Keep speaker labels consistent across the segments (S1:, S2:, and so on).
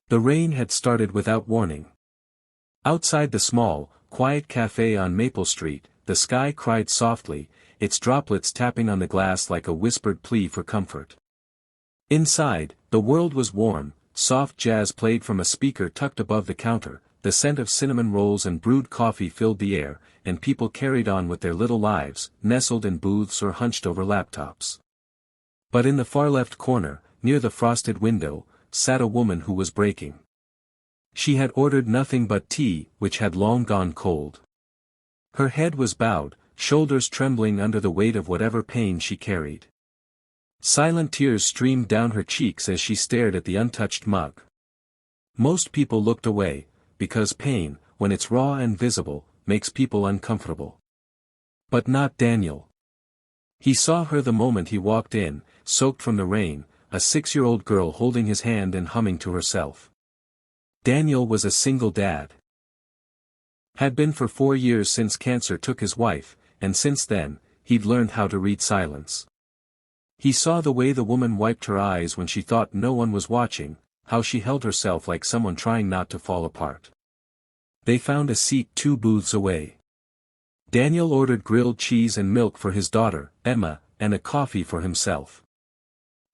S1: The rain had started without warning. Outside the small, quiet cafe on Maple Street, the sky cried softly, its droplets tapping on the glass like a whispered plea for comfort. Inside, the world was warm, soft jazz played from a speaker tucked above the counter, the scent of cinnamon rolls and brewed coffee filled the air, and people carried on with their little lives, nestled in booths or hunched over laptops. But in the far left corner, near the frosted window, sat a woman who was breaking. She had ordered nothing but tea, which had long gone cold. Her head was bowed, shoulders trembling under the weight of whatever pain she carried. Silent tears streamed down her cheeks as she stared at the untouched mug. Most people looked away, because pain, when it's raw and visible, makes people uncomfortable. But not Daniel. He saw her the moment he walked in, soaked from the rain, a 6-year-old girl holding his hand and humming to herself. Daniel was a single dad. Had been for 4 years since cancer took his wife, and since then, he'd learned how to read silence. He saw the way the woman wiped her eyes when she thought no one was watching, how she held herself like someone trying not to fall apart. They found a seat 2 booths away. Daniel ordered grilled cheese and milk for his daughter, Emma, and a coffee for himself.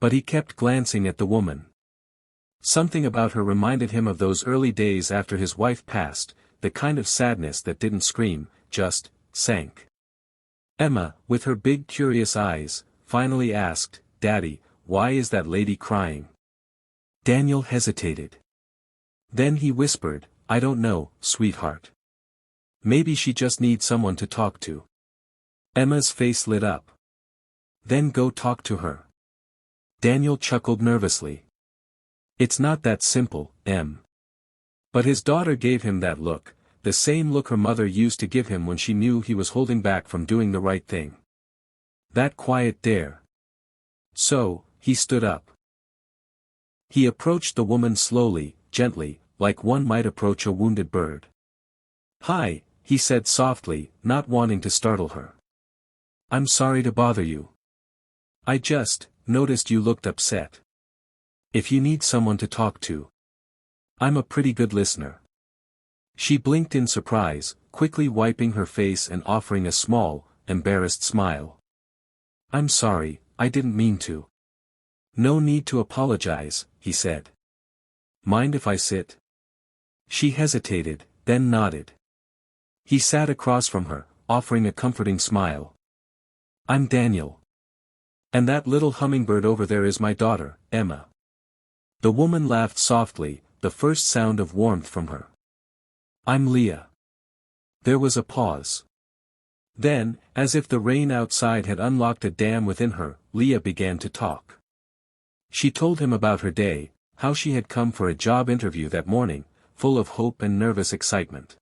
S1: But he kept glancing at the woman. Something about her reminded him of those early days after his wife passed, the kind of sadness that didn't scream, just sank. Emma, with her big curious eyes, finally asked, "Daddy, why is that lady crying?" Daniel hesitated. Then he whispered, "I don't know, sweetheart. Maybe she just needs someone to talk to." Emma's face lit up. "Then go talk to her." Daniel chuckled nervously. "It's not that simple, Em." But his daughter gave him that look, the same look her mother used to give him when she knew he was holding back from doing the right thing. That quiet dare. So, he stood up. He approached the woman slowly, gently, like one might approach a wounded bird. "Hi," he said softly, not wanting to startle her. "I'm sorry to bother you. I just noticed you looked upset. If you need someone to talk to, I'm a pretty good listener." She blinked in surprise, quickly wiping her face and offering a small, embarrassed smile. "I'm sorry, I didn't mean to." "No need to apologize," he said. "Mind if I sit?" She hesitated, then nodded. He sat across from her, offering a comforting smile. "I'm Daniel. And that little hummingbird over there is my daughter, Emma." The woman laughed softly, the first sound of warmth from her. "I'm Leah." There was a pause. Then, as if the rain outside had unlocked a dam within her, Leah began to talk. She told him about her day, how she had come for a job interview that morning, full of hope and nervous excitement.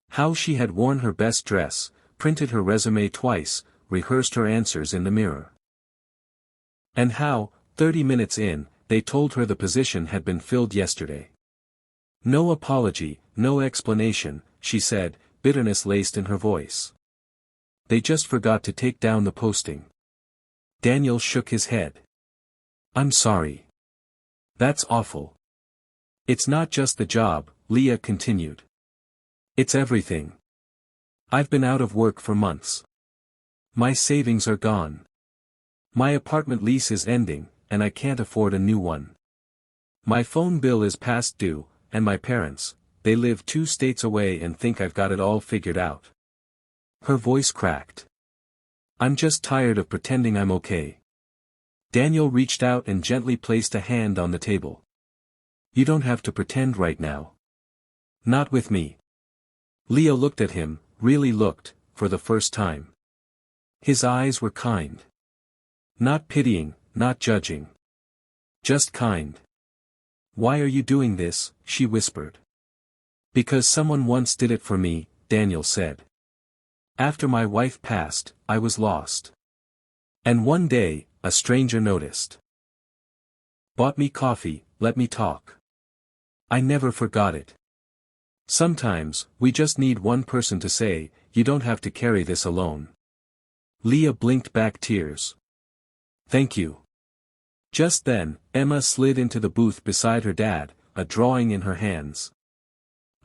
S1: How she had worn her best dress, printed her resume twice, rehearsed her answers in the mirror. And how, 30 minutes in, they told her the position had been filled yesterday. No apology, no explanation, she said, bitterness laced in her voice. They just forgot to take down the posting. Daniel shook his head. "I'm sorry. That's awful." "It's not just the job," Leah continued. "It's everything. I've been out of work for months. My savings are gone. My apartment lease is ending, and I can't afford a new one. My phone bill is past due, and my parents, they live 2 states away and think I've got it all figured out." Her voice cracked. "I'm just tired of pretending I'm okay." Daniel reached out and gently placed a hand on the table. "You don't have to pretend right now. Not with me." Leah looked at him, really looked, for the first time. His eyes were kind. Not pitying, not judging. Just kind. "Why are you doing this?" she whispered. "Because someone once did it for me," Daniel said. "After my wife passed, I was lost. And one day, a stranger noticed. Bought me coffee, let me talk. I never forgot it. Sometimes, we just need one person to say, you don't have to carry this alone." Leah blinked back tears. "Thank you." Just then, Emma slid into the booth beside her dad, a drawing in her hands.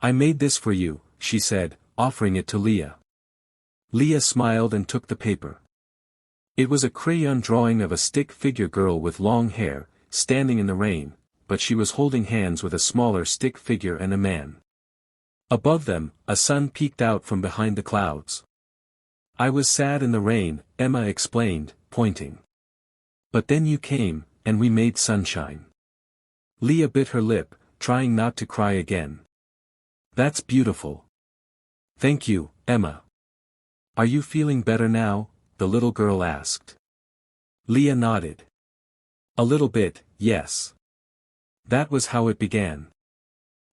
S1: "I made this for you," she said, offering it to Leah. Leah smiled and took the paper. It was a crayon drawing of a stick figure girl with long hair, standing in the rain, but she was holding hands with a smaller stick figure and a man. Above them, a sun peeked out from behind the clouds. "I was sad in the rain," Emma explained, pointing. "But then you came, and we made sunshine." Leah bit her lip, trying not to cry again. "That's beautiful." "Thank you, Emma." "Are you feeling better now?" the little girl asked. Leah nodded. "A little bit, yes." That was how it began.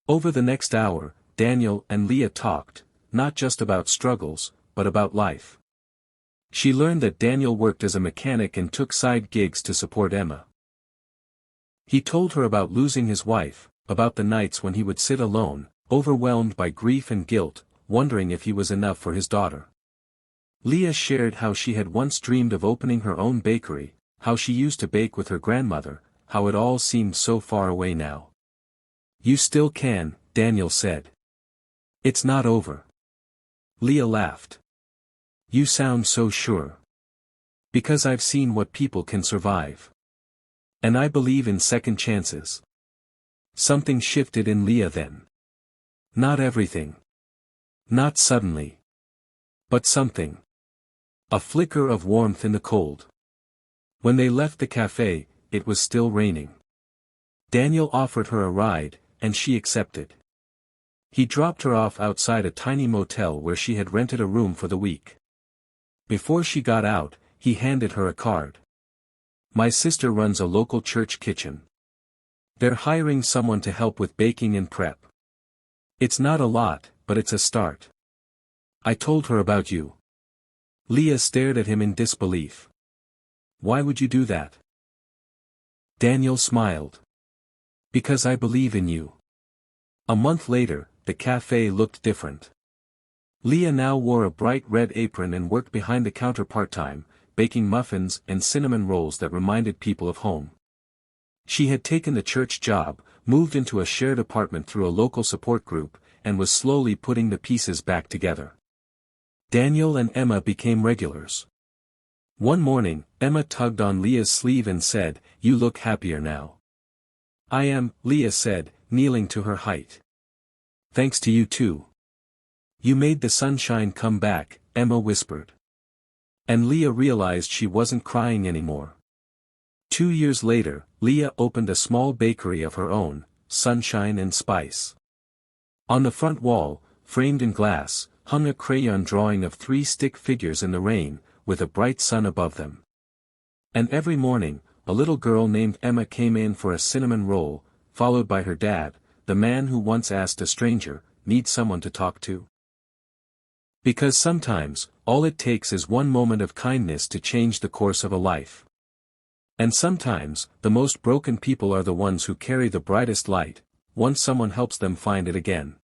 S1: Over the next hour, Daniel and Leah talked, not just about struggles, but about life. She learned that Daniel worked as a mechanic and took side gigs to support Emma. He told her about losing his wife, about the nights when he would sit alone, overwhelmed by grief and guilt, wondering if he was enough for his daughter. Leah shared how she had once dreamed of opening her own bakery, how she used to bake with her grandmother, how it all seemed so far away now. "You still can," Daniel said. "It's not over." Leah laughed. "You sound so sure." "Because I've seen what people can survive. And I believe in second chances." Something shifted in Leah then. Not everything. Not suddenly. But something. A flicker of warmth in the cold. When they left the cafe, it was still raining. Daniel offered her a ride, and she accepted. He dropped her off outside a tiny motel where she had rented a room for the week. Before she got out, he handed her a card. "My sister runs a local church kitchen. They're hiring someone to help with baking and prep. It's not a lot, but it's a start. I told her about you." Leah stared at him in disbelief. "Why would you do that?" Daniel smiled. "Because I believe in you." A month later, the cafe looked different. Leah now wore a bright red apron and worked behind the counter part-time, baking muffins and cinnamon rolls that reminded people of home. She had taken the church job, moved into a shared apartment through a local support group, and was slowly putting the pieces back together. Daniel and Emma became regulars. One morning, Emma tugged on Leah's sleeve and said, "You look happier now." "I am," Leah said, kneeling to her height. "Thanks to you too." "You made the sunshine come back," Emma whispered. And Leah realized she wasn't crying anymore. 2 years later, Leah opened a small bakery of her own, Sunshine and Spice. On the front wall, framed in glass, hung a crayon drawing of 3 stick figures in the rain, with a bright sun above them. And every morning, a little girl named Emma came in for a cinnamon roll, followed by her dad, the man who once asked a stranger, "Need someone to talk to?" Because sometimes, all it takes is one moment of kindness to change the course of a life. And sometimes, the most broken people are the ones who carry the brightest light, once someone helps them find it again.